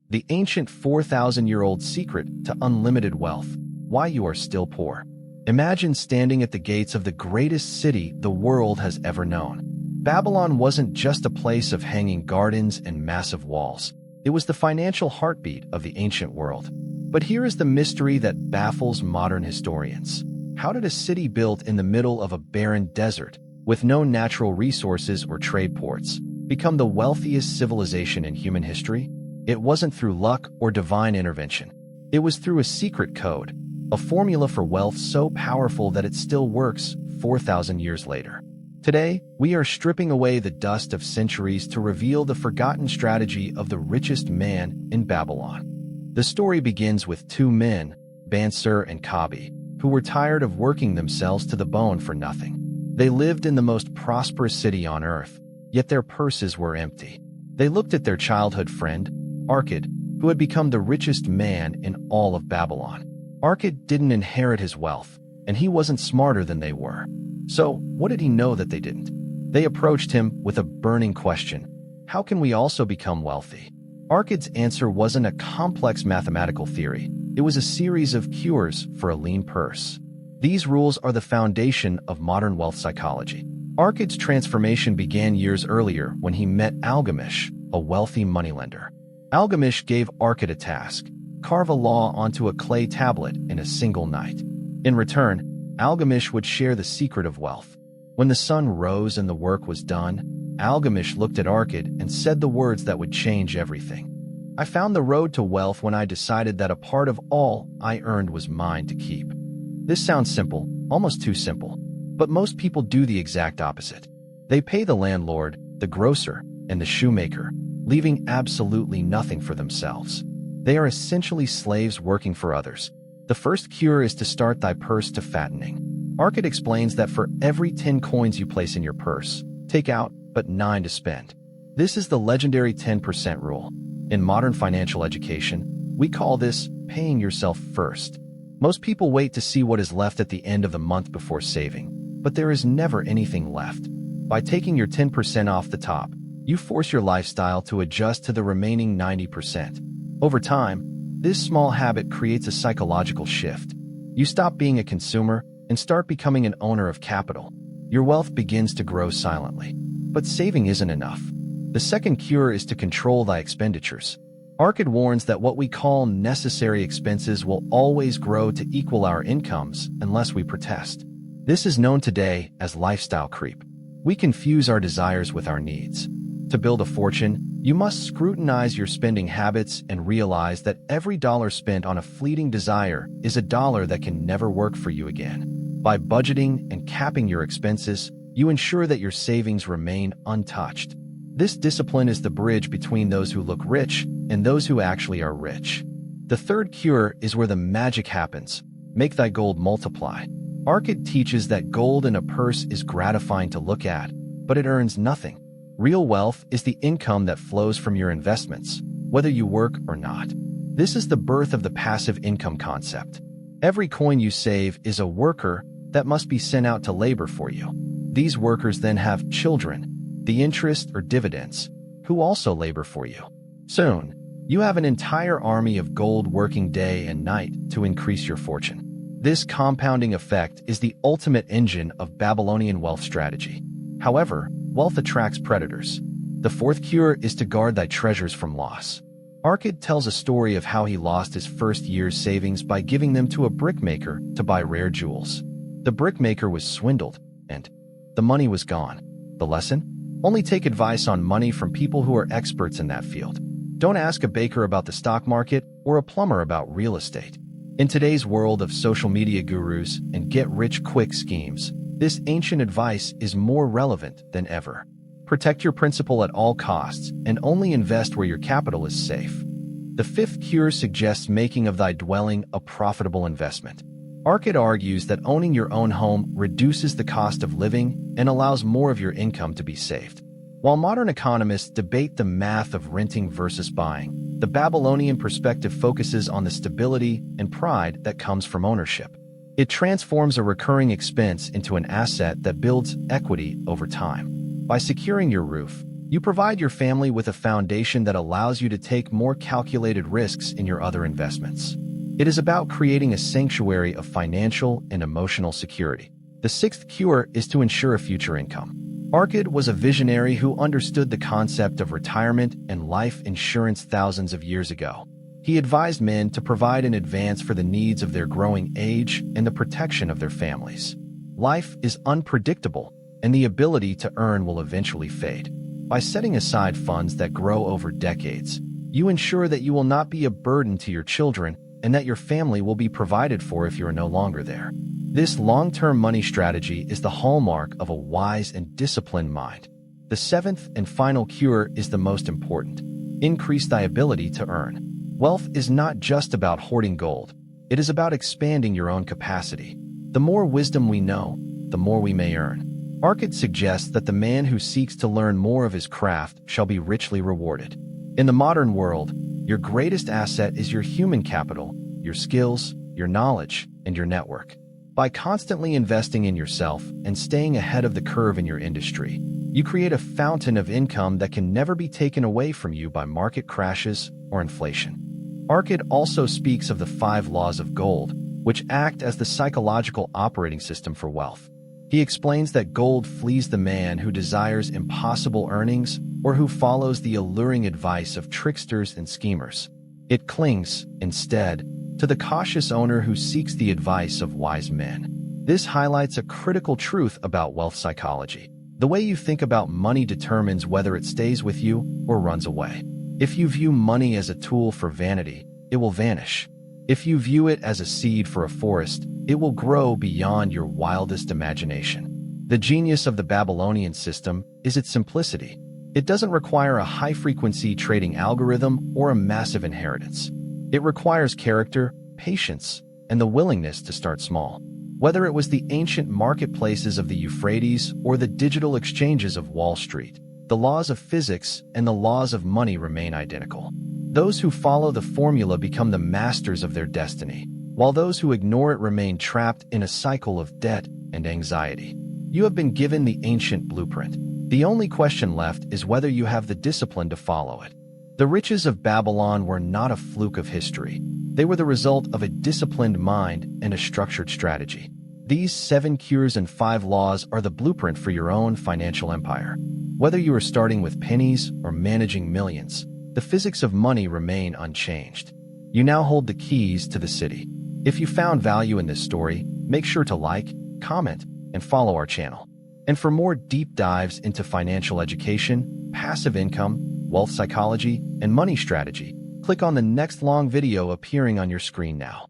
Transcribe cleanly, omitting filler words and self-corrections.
the ancient 4,000-year-old secret to unlimited wealth, why you are still poor. Imagine standing at the gates of the greatest city the world has ever known. Babylon wasn't just a place of hanging gardens and massive walls. It was the financial heartbeat of the ancient world. But here is the mystery that baffles modern historians. How did a city built in the middle of a barren desert, with no natural resources or trade ports, become the wealthiest civilization in human history? It wasn't through luck or divine intervention. It was through a secret code, a formula for wealth so powerful that it still works 4,000 years later. Today, we are stripping away the dust of centuries to reveal the forgotten strategy of the richest man in Babylon. The story begins with two men, Bansur and Kabi, who were tired of working themselves to the bone for nothing. They lived in the most prosperous city on earth, yet their purses were empty. They looked at their childhood friend, Arkad, who had become the richest man in all of Babylon. Arkad didn't inherit his wealth, and he wasn't smarter than they were. So, what did he know that they didn't? They approached him with a burning question: how can we also become wealthy? Arkad's answer wasn't a complex mathematical theory. It was a series of cures for a lean purse. These rules are the foundation of modern wealth psychology. Arkad's transformation began years earlier when he met Algamish, a wealthy moneylender. Algamish gave Arkad a task: carve a law onto a clay tablet in a single night. In return, Algamish would share the secret of wealth. When the sun rose and the work was done, Algamish looked at Arkad and said the words that would change everything. I found the road to wealth when I decided that a part of all I earned was mine to keep. This sounds simple, almost too simple, but most people do the exact opposite. They pay the landlord, the grocer, and the shoemaker, leaving absolutely nothing for themselves. They are essentially slaves working for others. The first cure is to start thy purse to fattening. Arkad explains that for every 10 coins you place in your purse, take out but 9 to spend. This is the legendary 10% rule. In modern financial education, we call this paying yourself first. Most people wait to see what is left at the end of the month before saving, but there is never anything left. By taking your 10% off the top, you force your lifestyle to adjust to the remaining 90%. Over time, this small habit creates a psychological shift. You stop being a consumer and start becoming an owner of capital. Your wealth begins to grow silently. But saving isn't enough. The second cure is to control thy expenditures. Arkad warns that what we call necessary expenses will always grow to equal our incomes unless we protest. This is known today as lifestyle creep. We confuse our desires with our needs. To build a fortune, you must scrutinize your spending habits and realize that every dollar spent on a fleeting desire is a dollar that can never work for you again. By budgeting and capping your expenses, you ensure that your savings remain untouched. This discipline is the bridge between those who look rich and those who actually are rich. The third cure is where the magic happens: make thy gold multiply. Arkad teaches that gold in a purse is gratifying to look at, but it earns nothing. Real wealth is the income that flows from your investments, whether you work or not. This is the birth of the passive income concept. Every coin you save is a worker that must be sent out to labor for you. These workers then have children, the interest or dividends, who also labor for you. Soon, you have an entire army of gold working day and night to increase your fortune. This compounding effect is the ultimate engine of Babylonian wealth strategy. However, wealth attracts predators. The fourth cure is to guard thy treasures from loss. Arkad tells a story of how he lost his first year's savings by giving them to a brickmaker to buy rare jewels. The brickmaker was swindled, and the money was gone. The lesson? Only take advice on money from people who are experts in that field. Don't ask a baker about the stock market or a plumber about real estate. In today's world of social media gurus and get-rich-quick schemes, this ancient advice is more relevant than ever. Protect your principal at all costs and only invest where your capital is safe. The fifth cure suggests making of thy dwelling a profitable investment. Arkad argues that owning your own home reduces the cost of living and allows more of your income to be saved. While modern economists debate the math of renting versus buying, the Babylonian perspective focuses on the stability and pride that comes from ownership. It transforms a recurring expense into an asset that builds equity over time. By securing your roof, You provide your family with a foundation that allows you to take more calculated risks in your other investments. It is about creating a sanctuary of financial and emotional security. The sixth cure is to ensure a future income. Arkad was a visionary who understood the concept of retirement and life insurance thousands of years ago. He advised men to provide in advance for the needs of their growing age and the protection of their families. Life is unpredictable, and the ability to earn will eventually fade. By setting aside funds that grow over decades, you ensure that you will not be a burden to your children and that your family will be provided for if you are no longer there. This long-term money strategy is the hallmark of a wise and disciplined mind. The seventh and final cure is the most important. Increase thy ability to earn. Wealth is not just about hoarding gold. It is about expanding your own capacity. The more wisdom we know, the more we may earn. Arkad suggests that the man who seeks to learn more of his craft shall be richly rewarded. In the modern world, your greatest asset is your human capital, your skills, your knowledge, and your network. By constantly investing in yourself and staying ahead of the curve in your industry, you create a fountain of income that can never be taken away from you by market crashes or inflation. Arkad also speaks of the 5 laws of gold, which act as the psychological operating system for wealth. He explains that gold flees the man who desires impossible earnings or who follows the alluring advice of tricksters and schemers. It clings, instead, to the cautious owner who seeks the advice of wise men. This highlights a critical truth about wealth psychology. The way you think about money determines whether it stays with you or runs away. If you view money as a tool for vanity, it will vanish. If you view it as a seed for a forest, it will grow beyond your wildest imagination. The genius of the Babylonian system is its simplicity. It doesn't require a high-frequency trading algorithm or a massive inheritance. It requires character, patience, and the willingness to start small. Whether it was the ancient marketplaces of the Euphrates or the digital exchanges of Wall Street, the laws of physics and the laws of money remain identical. Those who follow the formula become the masters of their destiny, while those who ignore it remain trapped in a cycle of debt and anxiety. You have been given the ancient blueprint. The only question left is whether you have the discipline to follow it. The riches of Babylon were not a fluke of history. They were the result of a disciplined mind and a structured strategy. These 7 cures and 5 laws are the blueprint for your own financial empire. Whether you are starting with pennies or managing millions, the physics of money remain unchanged. You now hold the keys to the city. If you found value in this story, make sure to like, comment, and follow our channel. And for more deep dives into financial education, passive income, wealth psychology, and money strategy, click on the next long video appearing on your screen now.